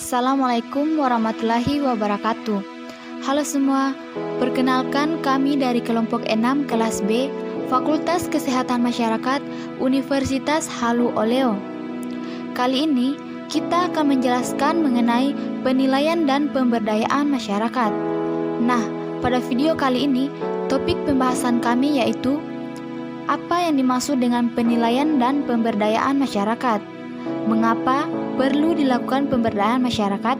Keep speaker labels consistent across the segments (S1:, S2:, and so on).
S1: Assalamualaikum warahmatullahi wabarakatuh. Halo semua, perkenalkan kami dari kelompok 6 kelas B, Fakultas Kesehatan Masyarakat, Universitas Halu Oleo. Kali ini kita akan menjelaskan mengenai penilaian dan pemberdayaan masyarakat. Nah, pada video kali ini, topik pembahasan kami yaitu apa yang dimaksud dengan penilaian dan pemberdayaan masyarakat? Mengapa perlu dilakukan pemberdayaan masyarakat?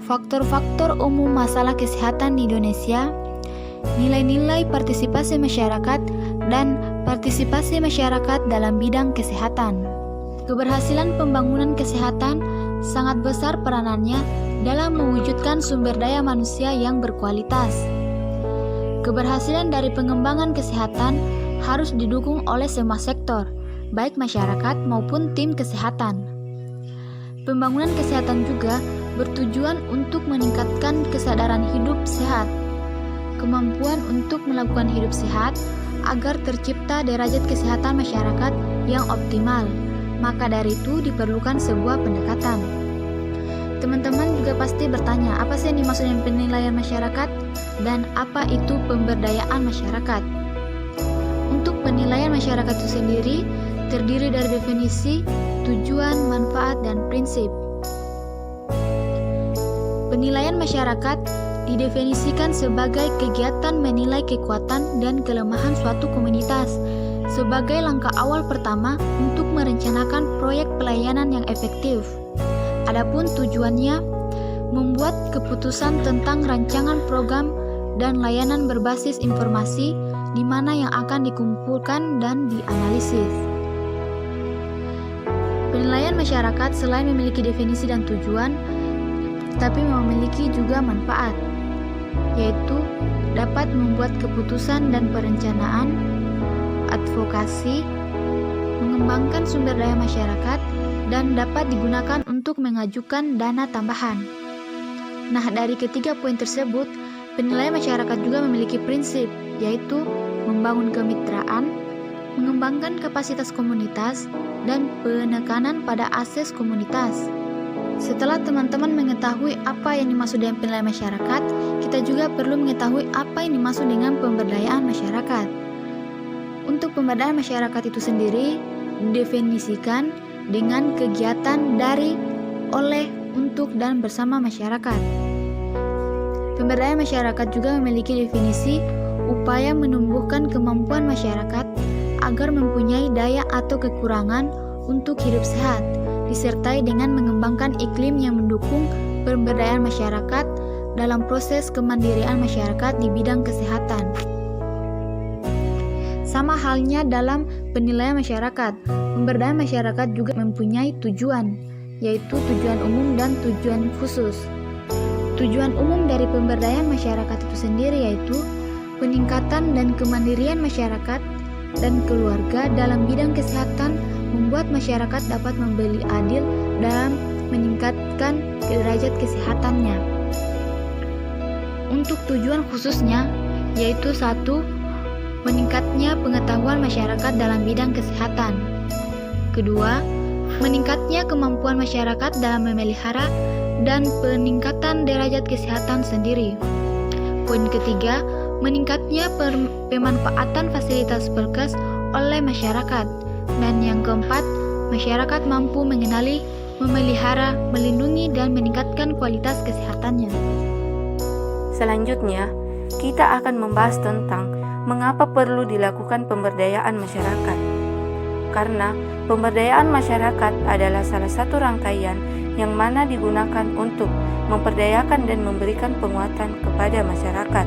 S1: Faktor-faktor umum masalah kesehatan di Indonesia, nilai-nilai partisipasi masyarakat, dan partisipasi masyarakat dalam bidang kesehatan. Keberhasilan pembangunan kesehatan sangat besar peranannya dalam mewujudkan sumber daya manusia yang berkualitas. Keberhasilan dari pengembangan kesehatan harus didukung oleh semua sektor, baik masyarakat maupun tim kesehatan. Pembangunan kesehatan juga bertujuan untuk meningkatkan kesadaran hidup sehat, kemampuan untuk melakukan hidup sehat agar tercipta derajat kesehatan masyarakat yang optimal. Maka dari itu diperlukan sebuah pendekatan. Teman-teman juga pasti bertanya, apa sih yang dimaksud dengan penilaian masyarakat dan apa itu pemberdayaan masyarakat? Untuk penilaian masyarakat itu sendiri terdiri dari definisi, tujuan, manfaat, dan prinsip. Penilaian masyarakat didefinisikan sebagai kegiatan menilai kekuatan dan kelemahan suatu komunitas sebagai langkah awal pertama untuk merencanakan proyek pelayanan yang efektif. Adapun tujuannya, membuat keputusan tentang rancangan program dan layanan berbasis informasi di mana yang akan dikumpulkan dan dianalisis. Penilaian masyarakat selain memiliki definisi dan tujuan, tapi memiliki juga manfaat, yaitu dapat membuat keputusan dan perencanaan, advokasi, mengembangkan sumber daya masyarakat, dan dapat digunakan untuk mengajukan dana tambahan. Nah, dari ketiga poin tersebut, penilaian masyarakat juga memiliki prinsip, yaitu membangun kemitraan, mengembangkan kapasitas komunitas, dan penekanan pada akses komunitas. Setelah teman-teman mengetahui apa yang dimaksud dengan penilaian masyarakat, kita juga perlu mengetahui apa yang dimaksud dengan pemberdayaan masyarakat. Untuk pemberdayaan masyarakat itu sendiri didefinisikan dengan kegiatan dari, oleh, untuk, dan bersama masyarakat. Pemberdayaan masyarakat juga memiliki definisi upaya menumbuhkan kemampuan masyarakat agar mempunyai daya atau kekurangan untuk hidup sehat, disertai dengan mengembangkan iklim yang mendukung pemberdayaan masyarakat dalam proses kemandirian masyarakat di bidang kesehatan. Sama halnya dalam penilaian masyarakat, pemberdayaan masyarakat juga mempunyai tujuan, yaitu tujuan umum dan tujuan khusus. Tujuan umum dari pemberdayaan masyarakat itu sendiri yaitu peningkatan dan kemandirian masyarakat dan keluarga dalam bidang kesehatan, membuat masyarakat dapat membeli adil dalam meningkatkan derajat kesehatannya. Untuk tujuan khususnya, yaitu 1. Meningkatnya pengetahuan masyarakat dalam bidang kesehatan. 2. Meningkatnya kemampuan masyarakat dalam memelihara dan peningkatan derajat kesehatan sendiri. Poin ketiga, meningkatnya pemanfaatan fasilitas Perkes oleh masyarakat. Dan yang keempat, masyarakat mampu mengenali, memelihara, melindungi, dan meningkatkan kualitas kesehatannya.
S2: Selanjutnya, kita akan membahas tentang mengapa perlu dilakukan pemberdayaan masyarakat. Karena pemberdayaan masyarakat adalah salah satu rangkaian yang mana digunakan untuk memperdayakan dan memberikan penguatan kepada masyarakat,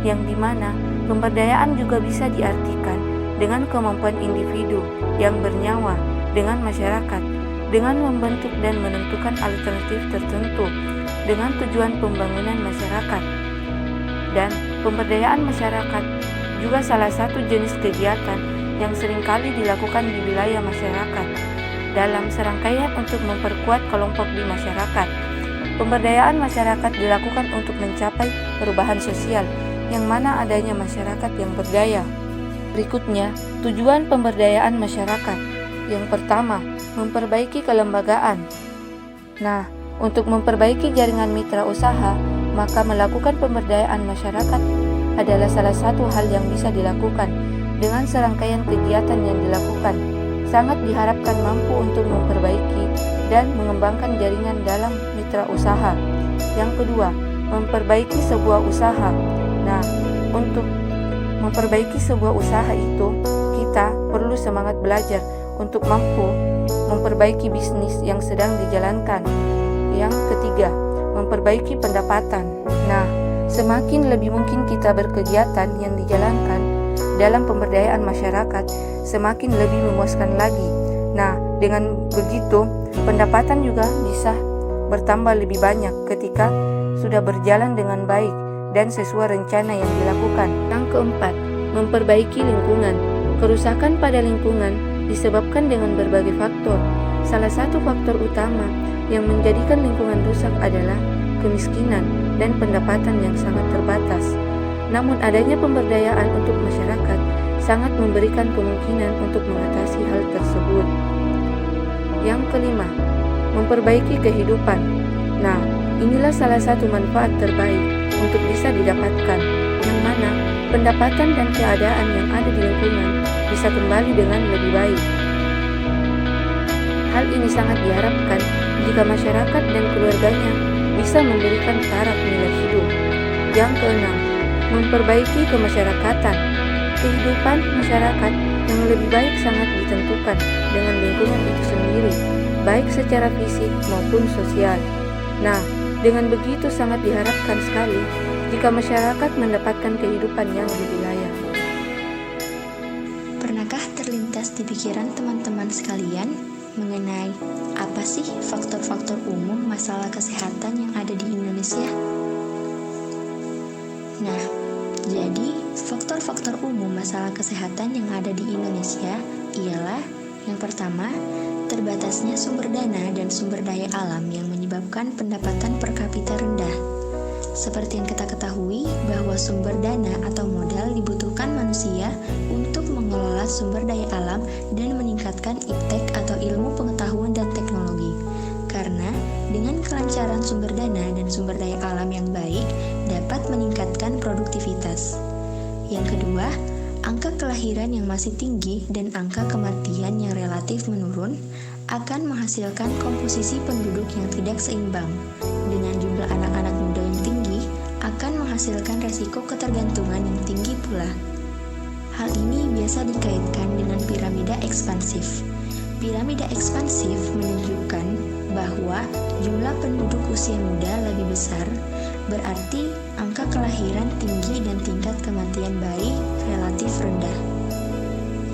S2: yang dimana pemberdayaan juga bisa diartikan dengan kemampuan individu yang bernyawa dengan masyarakat, dengan membentuk dan menentukan alternatif tertentu dengan tujuan pembangunan masyarakat. Dan pemberdayaan masyarakat juga salah satu jenis kegiatan yang seringkali dilakukan di wilayah masyarakat dalam serangkaian untuk memperkuat kelompok di masyarakat. Pemberdayaan masyarakat dilakukan untuk mencapai perubahan sosial yang mana adanya masyarakat yang berdaya. Berikutnya, tujuan pemberdayaan masyarakat. Yang pertama, memperbaiki kelembagaan. Nah, Untuk memperbaiki jaringan mitra usaha, maka melakukan pemberdayaan masyarakat adalah salah satu hal yang bisa dilakukan. Dengan serangkaian kegiatan yang dilakukan, sangat diharapkan mampu untuk memperbaiki dan mengembangkan jaringan dalam mitra usaha. Yang kedua, memperbaiki sebuah usaha. Nah, untuk memperbaiki sebuah usaha itu, kita perlu semangat belajar untuk mampu memperbaiki bisnis yang sedang dijalankan. Yang ketiga, memperbaiki pendapatan. Nah, semakin lebih mungkin kita berkegiatan yang dijalankan dalam pemberdayaan masyarakat, semakin lebih memuaskan lagi. Nah, dengan begitu, pendapatan juga bisa bertambah lebih banyak ketika sudah berjalan dengan baik dan sesuai rencana yang dilakukan. Yang keempat, memperbaiki lingkungan. Kerusakan pada lingkungan disebabkan dengan berbagai faktor. Salah satu faktor utama yang menjadikan lingkungan rusak adalah kemiskinan dan pendapatan yang sangat terbatas. Namun adanya pemberdayaan untuk masyarakat sangat memberikan kemungkinan untuk mengatasi hal tersebut. Yang kelima, memperbaiki kehidupan. Nah, inilah salah satu manfaat terbaik untuk bisa didapatkan, yang mana pendapatan dan keadaan yang ada di lingkungan bisa kembali dengan lebih baik. Hal ini sangat diharapkan jika masyarakat dan keluarganya bisa memberikan taraf nilai hidup. Yang keenam, memperbaiki kemasyarakatan. Kehidupan masyarakat yang lebih baik sangat ditentukan dengan lingkungan itu sendiri, baik secara fisik maupun sosial. Nah, dengan begitu sangat diharapkan sekali jika masyarakat mendapatkan kehidupan yang lebih layak.
S1: Pernahkah terlintas di pikiran teman-teman sekalian mengenai apa sih faktor-faktor umum masalah kesehatan yang ada di Indonesia? Nah, jadi faktor-faktor umum masalah kesehatan yang ada di Indonesia ialah yang pertama, terbatasnya sumber dana dan sumber daya alam yang menyebabkan pendapatan per kapita rendah. Seperti yang kita ketahui bahwa sumber dana atau modal dibutuhkan manusia untuk mengelola sumber daya alam dan meningkatkan iptek atau ilmu pengetahuan dan teknologi. Karena dengan kelancaran sumber dana dan sumber daya alam yang baik dapat meningkatkan produktivitas. Yang kedua, angka kelahiran yang masih tinggi dan angka kematian yang relatif menurun akan menghasilkan komposisi penduduk yang tidak seimbang. Dengan jumlah anak-anak muda yang tinggi akan menghasilkan resiko ketergantungan yang tinggi pula. Hal ini biasa dikaitkan dengan piramida ekspansif. Piramida ekspansif menunjukkan bahwa jumlah penduduk usia muda lebih besar, berarti angka kelahiran tinggi dan tingkat kematian bayi relatif rendah.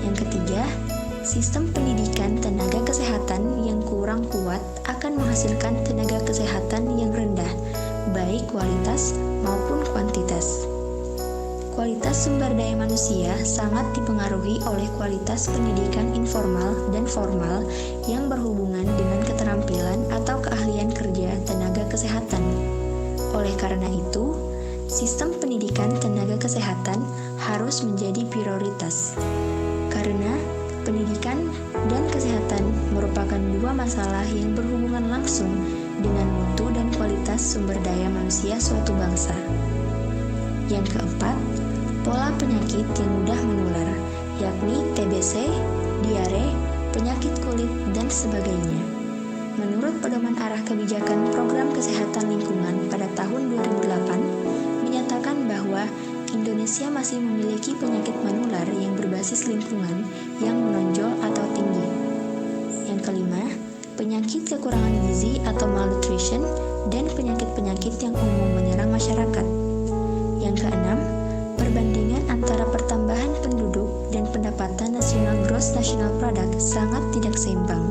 S1: Yang ketiga, sistem pendidikan tenaga kesehatan yang kurang kuat akan menghasilkan tenaga kesehatan yang rendah, baik kualitas maupun kuantitas. Kualitas sumber daya manusia sangat dipengaruhi oleh kualitas pendidikan informal dan formal yang berhubungan dengan keterampilan atau keahlian kerja tenaga kesehatan. Oleh karena itu, sistem pendidikan tenaga kesehatan harus menjadi prioritas. Karena pendidikan dan kesehatan merupakan dua masalah yang berhubungan langsung dengan mutu dan kualitas sumber daya manusia suatu bangsa. Yang keempat, pola penyakit yang mudah menular, yakni TBC, diare, penyakit kulit, dan sebagainya. Menurut Pedoman Arah Kebijakan Program Kesehatan Lingkungan pada tahun 2008, menyatakan bahwa Indonesia masih memiliki penyakit menular yang berbasis lingkungan yang menonjol atau tinggi. Yang kelima, penyakit kekurangan gizi atau malnutrition dan penyakit-penyakit yang umum menyerang masyarakat. Yang keenam, perbandingan antara pertambahan penduduk dan pendapatan nasional gross national product sangat tidak seimbang.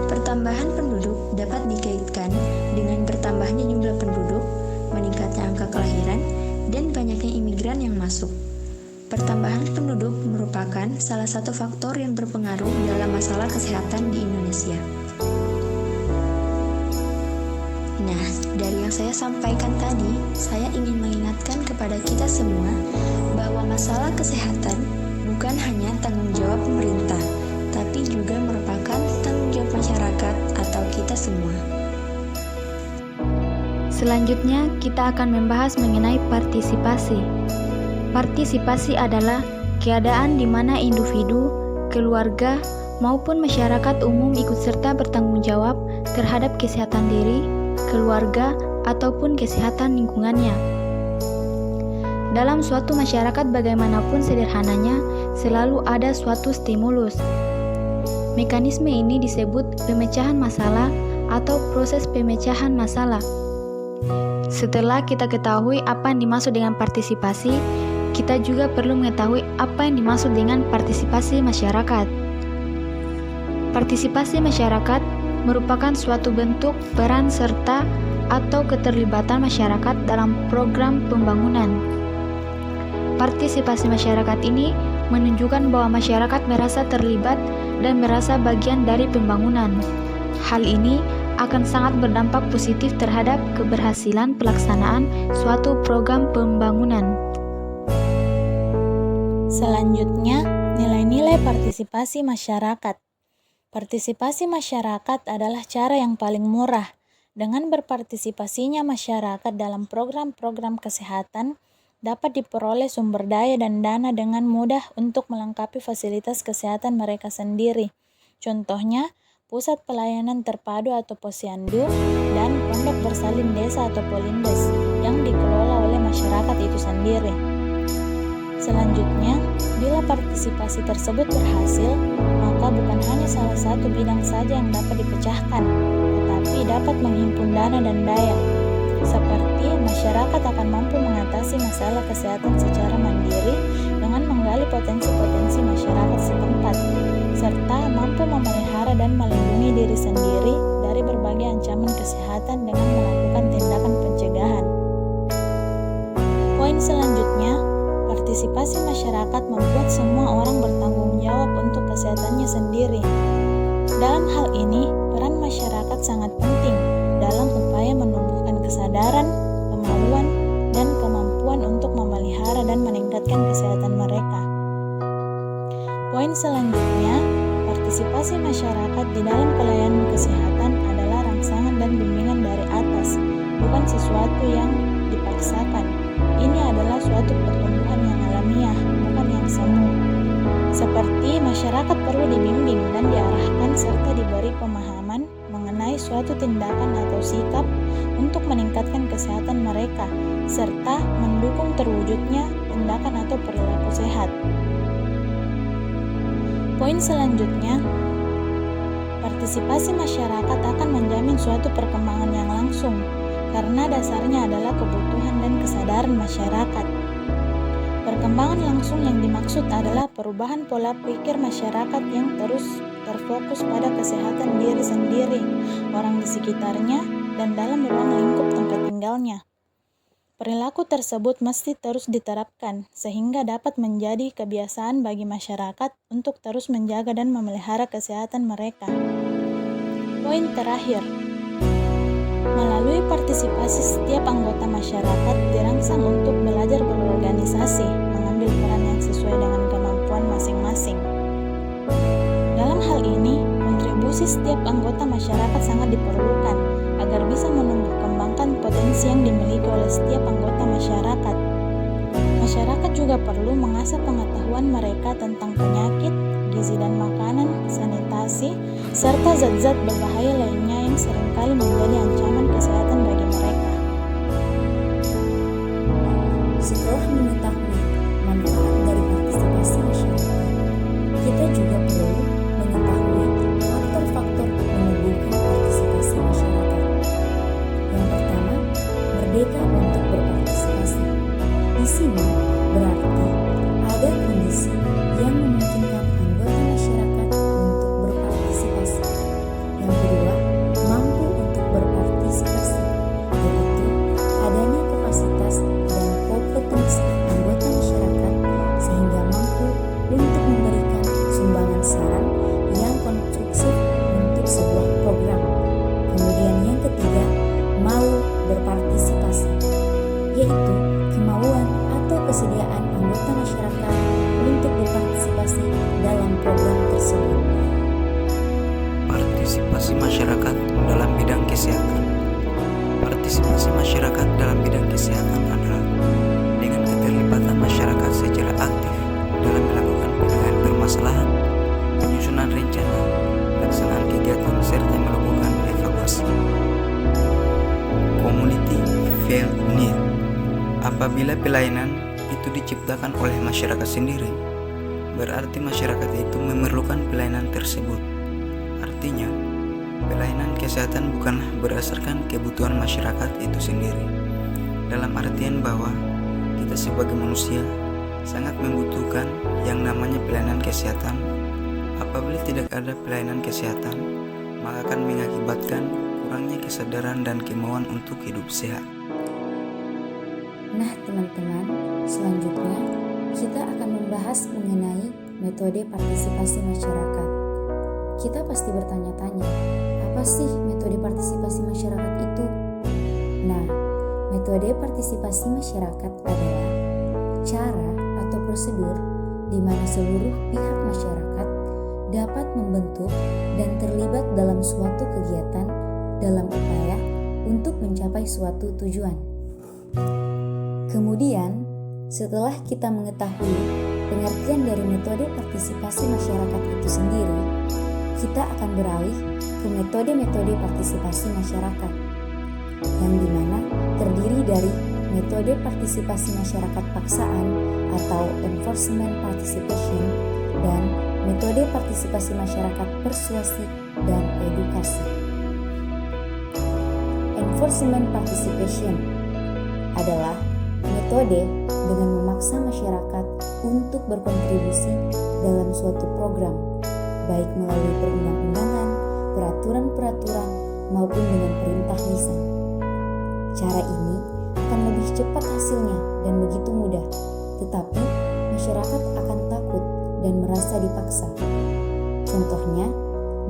S1: Pertambahan penduduk dapat dikaitkan dengan bertambahnya jumlah penduduk, meningkatnya angka kelahiran, dan banyaknya imigran yang masuk. Pertambahan penduduk merupakan salah satu faktor yang berpengaruh dalam masalah kesehatan di Indonesia. Nah, dari yang saya sampaikan tadi, saya ingin mengingatkan kepada kita semua bahwa masalah kesehatan bukan hanya tanggung jawab pemerintah, tapi juga merupakan tanggung jawab masyarakat atau kita semua. Selanjutnya, kita akan membahas mengenai partisipasi. Partisipasi adalah keadaan di mana individu, keluarga, maupun masyarakat umum ikut serta bertanggung jawab terhadap kesehatan diri, keluarga, ataupun kesehatan lingkungannya. Dalam suatu masyarakat bagaimanapun sederhananya, selalu ada suatu stimulus. Mekanisme ini disebut pemecahan masalah atau proses pemecahan masalah. Setelah kita ketahui apa yang dimaksud dengan partisipasi, kita juga perlu mengetahui apa yang dimaksud dengan partisipasi masyarakat. Partisipasi masyarakat merupakan suatu bentuk peran serta atau keterlibatan masyarakat dalam program pembangunan. Partisipasi masyarakat ini menunjukkan bahwa masyarakat merasa terlibat dan merasa bagian dari pembangunan. Hal ini akan sangat berdampak positif terhadap keberhasilan pelaksanaan suatu program pembangunan.
S3: Selanjutnya, nilai-nilai partisipasi masyarakat. Partisipasi masyarakat adalah cara yang paling murah. Dengan berpartisipasinya masyarakat dalam program-program kesehatan, dapat diperoleh sumber daya dan dana dengan mudah untuk melengkapi fasilitas kesehatan mereka sendiri. Contohnya, Pusat Pelayanan Terpadu atau Posyandu dan Pondok Bersalin Desa atau Polindes yang dikelola oleh masyarakat itu sendiri. Selanjutnya, bila partisipasi tersebut berhasil, maka bukan hanya salah satu bidang saja yang dapat dipecahkan, tetapi dapat menghimpun dana dan daya. Seperti masyarakat akan mampu mengatasi masalah kesehatan secara mandiri dengan menggali potensi-potensi masyarakat setempat, serta mampu memelihara dan melindungi diri sendiri dari berbagai ancaman kesehatan dengan melakukan tindakan pencegahan. Poin selanjutnya, partisipasi masyarakat membuat semua orang bertanggung jawab untuk kesehatannya sendiri. Dalam hal ini, peran masyarakat sangat penting dalam upaya menumbuhkan kesadaran, kemauan, dan kemampuan untuk memelihara dan meningkatkan kesehatan mereka. Poin selanjutnya, partisipasi masyarakat di dalam pelayanan kesehatan adalah rangsangan dan bimbingan dari atas, bukan sesuatu yang dipaksakan. Ini adalah suatu pertumbuhan yang alamiah, bukan yang semu. Seperti masyarakat perlu dibimbing dan diarahkan serta diberi pemahaman mengenai suatu tindakan atau sikap untuk meningkatkan kesehatan mereka, serta mendukung terwujudnya tindakan atau perilaku sehat. Poin selanjutnya, partisipasi masyarakat akan menjamin suatu perkembangan yang langsung, karena dasarnya adalah kebutuhan dan kesadaran masyarakat. Perkembangan langsung yang dimaksud adalah perubahan pola pikir masyarakat yang terus terfokus pada kesehatan diri sendiri, orang di sekitarnya, dan dalam ruang lingkup tempat tinggalnya. Perilaku tersebut mesti terus diterapkan, sehingga dapat menjadi kebiasaan bagi masyarakat untuk terus menjaga dan memelihara kesehatan mereka. Poin terakhir, melalui partisipasi setiap anggota masyarakat dirangsang untuk belajar berorganisasi, mengambil peran yang sesuai dengan kemampuan masing-masing. Dalam hal ini, kontribusi setiap anggota masyarakat sangat diperlukan agar bisa menumbuh kembangkan potensi yang dimiliki oleh setiap anggota masyarakat. Masyarakat juga perlu mengasah pengetahuan mereka tentang penyakit, gizi dan makanan, sanitasi, serta zat-zat berbahaya lainnya yang seringkali menjadi ancaman kesehatan bagi mereka.
S4: Setelah mengetahui manfaat dari partisipasi masyarakat, kita juga perlu mengetahui faktor-faktor menumbuhkan partisipasi masyarakat. Yang pertama, merdeka untuk berpartisipasi. Di sini berarti ada kondisi yang memungkinkan anggota masyarakat untuk berpartisipasi. Yang kedua, mampu untuk berpartisipasi, yaitu adanya kapasitas dan kompetensi anggota masyarakat sehingga mampu untuk memberikan sumbangan saran yang konstruktif untuk sebuah program. Kemudian yang ketiga, mau berpartisipasi, yaitu kemauan atau kesediaan anggota masyarakat untuk berpartisipasi dalam program tersebut.
S5: Partisipasi masyarakat dalam bidang kesehatan. Partisipasi masyarakat Apabila pelayanan itu diciptakan oleh masyarakat sendiri, berarti masyarakat itu memerlukan pelayanan tersebut. Artinya, pelayanan kesehatan bukanlah berdasarkan kebutuhan masyarakat itu sendiri, dalam artian bahwa kita sebagai manusia sangat membutuhkan yang namanya pelayanan kesehatan. Apabila tidak ada pelayanan kesehatan, maka akan mengakibatkan kurangnya kesadaran dan kemauan untuk hidup sehat.
S4: Nah teman-teman, selanjutnya kita akan membahas mengenai metode partisipasi masyarakat. Kita pasti bertanya-tanya, apa sih metode partisipasi masyarakat itu? Nah, metode partisipasi masyarakat adalah cara atau prosedur di mana seluruh pihak masyarakat dapat membentuk dan terlibat dalam suatu kegiatan dalam upaya untuk mencapai suatu tujuan. Kemudian, setelah kita mengetahui pengertian dari metode partisipasi masyarakat itu sendiri, kita akan beralih ke metode-metode partisipasi masyarakat, yang dimana terdiri dari metode partisipasi masyarakat paksaan atau enforcement participation dan metode partisipasi masyarakat persuasi dan edukasi. Enforcement participation adalah metode dengan memaksa masyarakat untuk berkontribusi dalam suatu program, baik melalui perundang-undangan, peraturan-peraturan, maupun dengan perintah lisan. Cara ini akan lebih cepat hasilnya dan begitu mudah, tetapi masyarakat akan takut dan merasa dipaksa. Contohnya,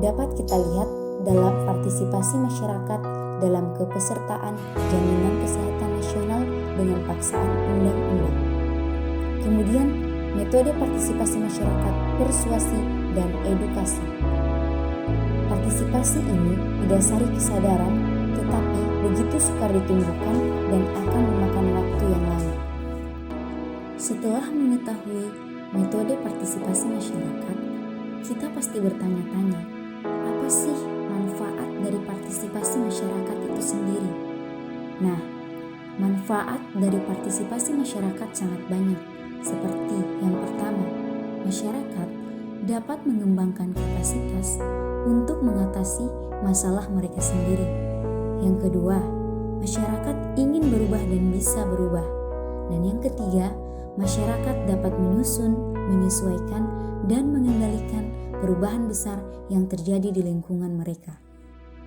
S4: dapat kita lihat dalam partisipasi masyarakat dalam kepesertaan jaminan kesehatan nasional dengan paksaan undang-undang. Kemudian, metode partisipasi masyarakat persuasi dan edukasi. Partisipasi ini didasari kesadaran, tetapi begitu sukar ditumbuhkan dan akan memakan waktu yang lama. Setelah mengetahui metode partisipasi masyarakat, kita pasti bertanya-tanya, apa sih manfaat dari partisipasi masyarakat itu sendiri? Nah, manfaat dari partisipasi masyarakat sangat banyak, seperti yang pertama, masyarakat dapat mengembangkan kapasitas untuk mengatasi masalah mereka sendiri. Yang kedua, masyarakat ingin berubah dan bisa berubah. Dan yang ketiga, masyarakat dapat menyusun, menyesuaikan, dan mengendalikan perubahan besar yang terjadi di lingkungan mereka.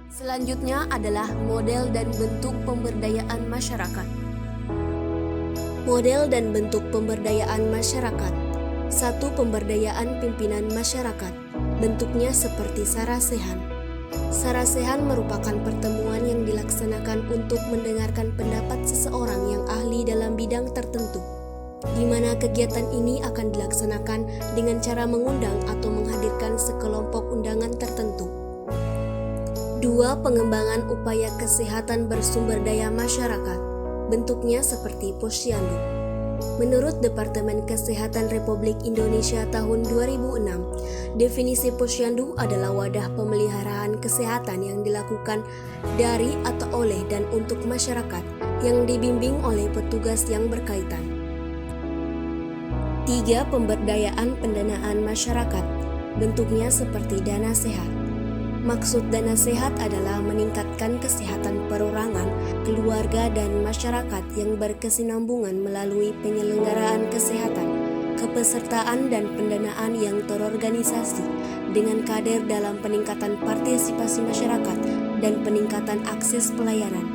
S6: Selanjutnya adalah model dan bentuk pemberdayaan masyarakat. Model dan bentuk pemberdayaan masyarakat. 1. Pemberdayaan pimpinan masyarakat. Bentuknya seperti sarasehan. Sarasehan merupakan pertemuan yang dilaksanakan untuk mendengarkan pendapat seseorang yang ahli dalam bidang tertentu, di mana kegiatan ini akan dilaksanakan dengan cara mengundang atau menghadirkan sekelompok undangan tertentu. 2. Pengembangan upaya kesehatan bersumber daya masyarakat. Bentuknya seperti posyandu. Menurut Departemen Kesehatan Republik Indonesia tahun 2006, definisi posyandu adalah wadah pemeliharaan kesehatan yang dilakukan dari atau oleh dan untuk masyarakat yang dibimbing oleh petugas yang berkaitan. 3. Pemberdayaan pendanaan masyarakat. Bentuknya seperti dana sehat. Maksud dana sehat adalah meningkatkan kesehatan perorangan, keluarga, dan masyarakat yang berkesinambungan melalui penyelenggaraan kesehatan, kepesertaan, dan pendanaan yang terorganisasi dengan kader dalam peningkatan partisipasi masyarakat dan peningkatan akses pelayanan.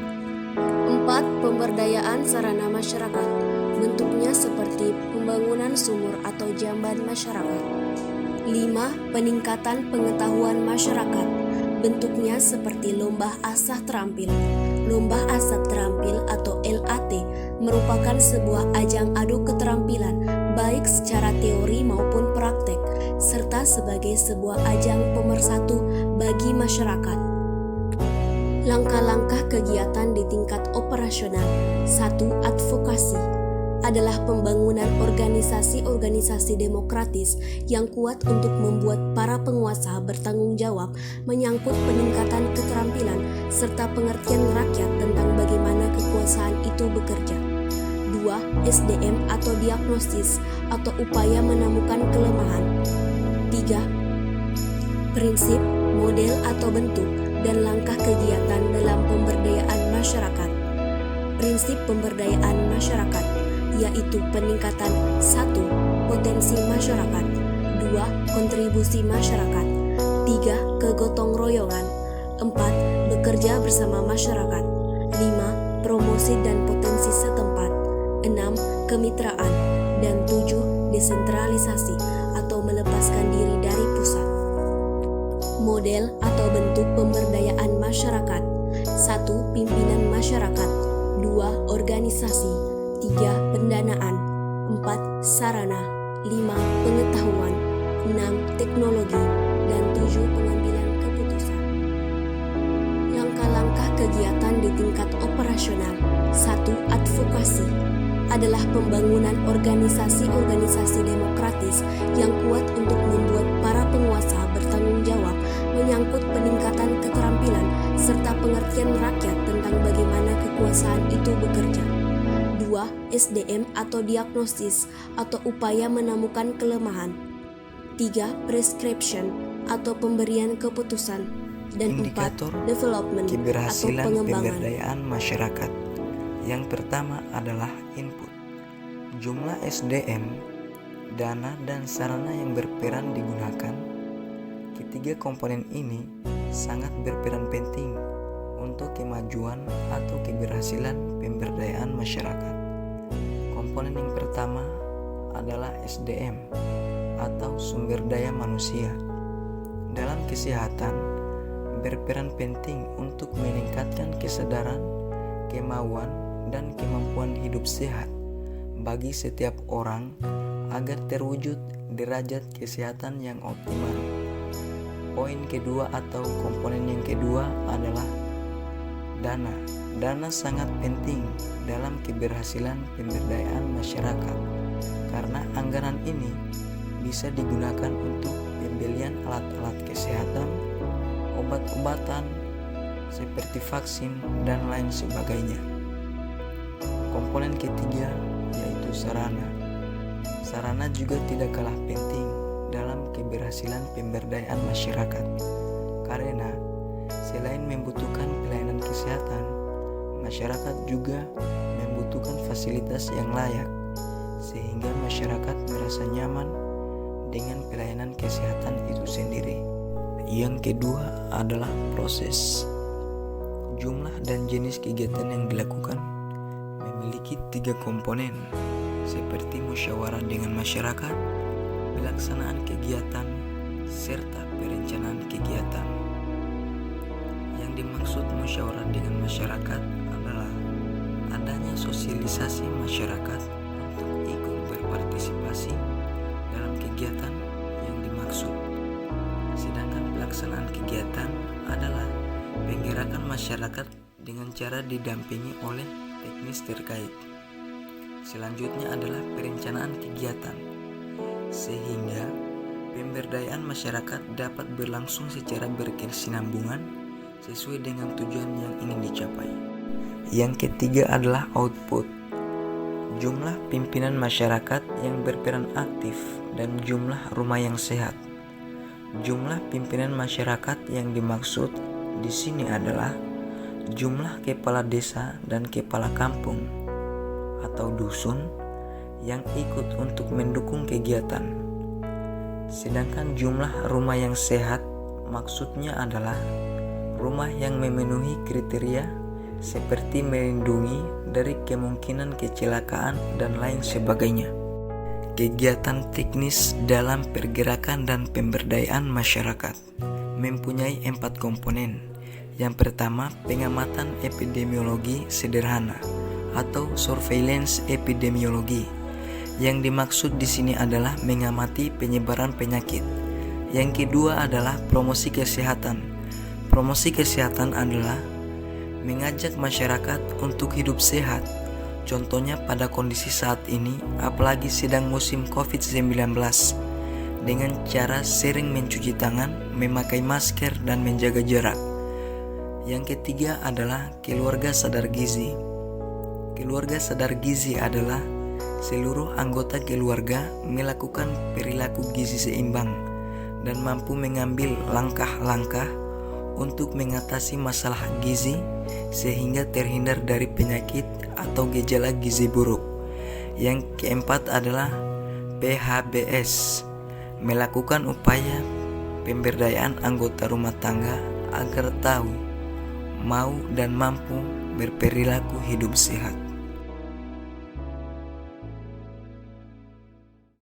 S6: 4. Pemberdayaan sarana masyarakat. Bentuknya seperti pembangunan sumur atau jamban masyarakat. 5. Peningkatan pengetahuan masyarakat. Bentuknya seperti lomba asah terampil. Lomba asah terampil atau LAT merupakan sebuah ajang adu keterampilan baik secara teori maupun praktek, serta sebagai sebuah ajang pemersatu bagi masyarakat. Langkah-langkah kegiatan di tingkat operasional. 1. Advokasi adalah pembangunan organisasi-organisasi demokratis yang kuat untuk membuat para penguasa bertanggung jawab menyangkut peningkatan keterampilan serta pengertian rakyat tentang bagaimana kekuasaan itu bekerja. 2. SDM atau diagnosis atau upaya menemukan kelemahan. 3. Prinsip, model atau bentuk dan langkah kegiatan dalam pemberdayaan masyarakat. Prinsip pemberdayaan masyarakat yaitu peningkatan 1. Potensi masyarakat, 2. Kontribusi masyarakat, 3. Kegotong royongan, 4. Bekerja bersama masyarakat, 5. Promosi dan potensi setempat, 6. Kemitraan, dan 7. Desentralisasi atau melepaskan diri dari pusat. Model atau bentuk pemberdayaan masyarakat: 1. Pimpinan masyarakat, 2. Organisasi, 3. Pendanaan, 4. Sarana, 5. Pengetahuan, 6. Teknologi, dan 7. Pengambilan keputusan. Langkah-langkah kegiatan di tingkat operasional. 1. Advokasi adalah pembangunan organisasi-organisasi demokratis yang kuat untuk membuat para penguasa bertanggung jawab menyangkut peningkatan keterampilan serta pengertian rakyat tentang bagaimana kekuasaan itu bekerja. 2. SDM atau diagnosis atau upaya menemukan kelemahan. 3. Prescription atau pemberian keputusan. Dan 4.
S5: Indikator
S6: Development atau
S5: keberhasilan
S6: pengembangan.
S5: pemberdayaan masyarakat. Yang pertama adalah input, jumlah SDM, dana dan sarana yang berperan digunakan. Ketiga komponen ini sangat berperan penting untuk kemajuan atau keberhasilan pemberdayaan masyarakat. Komponen yang pertama adalah SDM atau sumber daya manusia. Dalam kesehatan, berperan penting untuk meningkatkan kesadaran, kemauan, dan kemampuan hidup sehat bagi setiap orang agar terwujud derajat kesehatan yang optimal. Poin kedua atau komponen yang kedua adalah dana. Dana sangat penting dalam keberhasilan pemberdayaan masyarakat karena anggaran ini bisa digunakan untuk pembelian alat-alat kesehatan, obat-obatan seperti vaksin, dan lain sebagainya. Komponen ketiga yaitu sarana. Sarana juga tidak kalah penting dalam keberhasilan pemberdayaan masyarakat karena selain membutuhkan pelayanan kesehatan, masyarakat juga membutuhkan fasilitas yang layak sehingga masyarakat merasa nyaman dengan pelayanan kesehatan itu sendiri. Yang kedua adalah proses. Jumlah dan jenis kegiatan yang dilakukan memiliki 3 komponen seperti musyawarah dengan masyarakat, pelaksanaan kegiatan, serta perencanaan kegiatan. Yang dimaksud musyawarah dengan masyarakat adalah adanya sosialisasi masyarakat untuk ikut berpartisipasi dalam kegiatan yang dimaksud. Sedangkan pelaksanaan kegiatan adalah penggerakan masyarakat dengan cara didampingi oleh teknis terkait. Selanjutnya adalah perencanaan kegiatan, sehingga pemberdayaan masyarakat dapat berlangsung secara berkesinambungan sesuai dengan tujuan yang ingin dicapai. Yang ketiga adalah output. Jumlah pimpinan masyarakat yang berperan aktif dan jumlah rumah yang sehat. Jumlah pimpinan masyarakat yang dimaksud di sini adalah jumlah kepala desa dan kepala kampung atau dusun yang ikut untuk mendukung kegiatan. Sedangkan jumlah rumah yang sehat maksudnya adalah rumah yang memenuhi kriteria seperti melindungi dari kemungkinan kecelakaan dan lain sebagainya. Kegiatan teknis dalam pergerakan dan pemberdayaan masyarakat mempunyai 4 komponen. Yang pertama, pengamatan epidemiologi sederhana atau surveillance epidemiologi. Yang dimaksud di sini adalah mengamati penyebaran penyakit. Yang kedua adalah promosi kesehatan. Promosi kesehatan adalah mengajak masyarakat untuk hidup sehat. Contohnya pada kondisi saat ini, apalagi sedang musim COVID-19, dengan cara sering mencuci tangan, memakai masker, dan menjaga jarak. Yang ketiga adalah keluarga sadar gizi. Keluarga sadar gizi adalah seluruh anggota keluarga melakukan perilaku gizi seimbang dan mampu mengambil langkah-langkah untuk mengatasi masalah gizi sehingga terhindar dari penyakit atau gejala gizi buruk. Yang keempat adalah PHBS, melakukan upaya pemberdayaan anggota rumah tangga agar tahu, mau dan mampu berperilaku hidup sehat.